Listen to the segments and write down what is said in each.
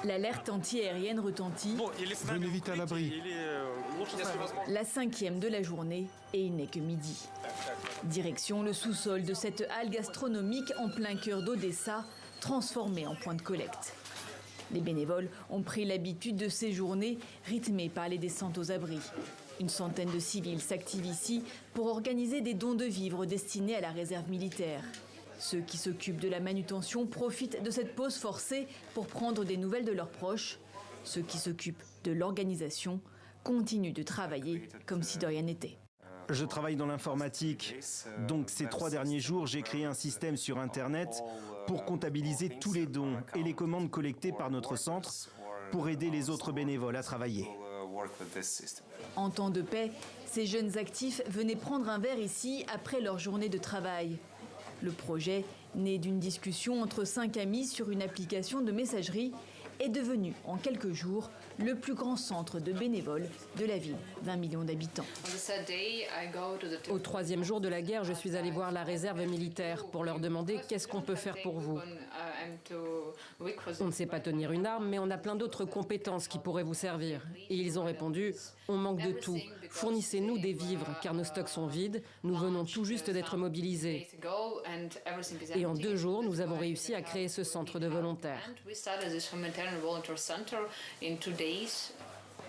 L'alerte anti-aérienne retentit. Venez vite à l'abri. La 5e de la journée et il n'est que midi. Direction le sous-sol de cette halle gastronomique en plein cœur d'Odessa, transformée en point de collecte. Les bénévoles ont pris l'habitude de ces journées rythmées par les descentes aux abris. Une centaine de civils s'activent ici pour organiser des dons de vivres destinés à la réserve militaire. Ceux qui s'occupent de la manutention profitent de cette pause forcée pour prendre des nouvelles de leurs proches. Ceux qui s'occupent de l'organisation continuent de travailler comme si de rien n'était. Je travaille dans l'informatique, donc ces 3 derniers jours, j'ai créé un système sur Internet pour comptabiliser tous les dons et les commandes collectées par notre centre pour aider les autres bénévoles à travailler. En temps de paix, ces jeunes actifs venaient prendre un verre ici après leur journée de travail. Le projet, né d'une discussion entre 5 amis sur une application de messagerie, est devenu en quelques jours le plus grand centre de bénévoles de la ville d'1 million d'habitants. Au 3e jour de la guerre, je suis allée voir la réserve militaire pour leur demander qu'est-ce qu'on peut faire pour vous. On ne sait pas tenir une arme, mais on a plein d'autres compétences qui pourraient vous servir. Et ils ont répondu, on manque de tout. Fournissez-nous des vivres, car nos stocks sont vides. Nous venons tout juste d'être mobilisés. Et en 2 jours, nous avons réussi à créer ce centre de volontaires.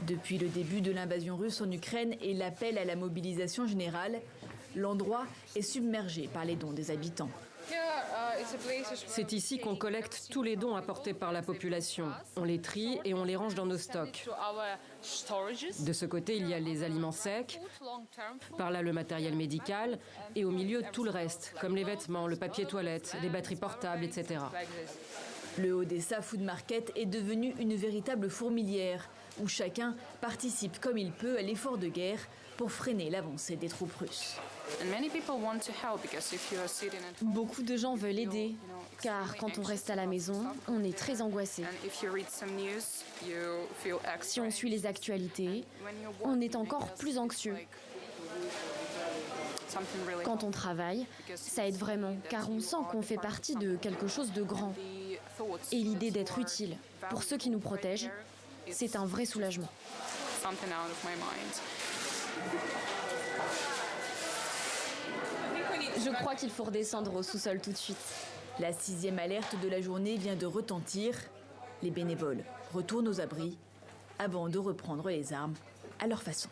Depuis le début de l'invasion russe en Ukraine et l'appel à la mobilisation générale, l'endroit est submergé par les dons des habitants. C'est ici qu'on collecte tous les dons apportés par la population. On les trie et on les range dans nos stocks. De ce côté, il y a les aliments secs, par là le matériel médical, et au milieu tout le reste, comme les vêtements, le papier toilette, les batteries portables, etc. Le Odessa Food Market est devenu une véritable fourmilière, où chacun participe comme il peut à l'effort de guerre pour freiner l'avancée des troupes russes. Beaucoup de gens veulent aider, car quand on reste à la maison, on est très angoissé. Si on suit les actualités, on est encore plus anxieux. Quand on travaille, ça aide vraiment, car on sent qu'on fait partie de quelque chose de grand. Et l'idée d'être utile pour ceux qui nous protègent, c'est un vrai soulagement. Je crois qu'il faut redescendre au sous-sol tout de suite. La 6e alerte de la journée vient de retentir. Les bénévoles retournent aux abris avant de reprendre les armes à leur façon.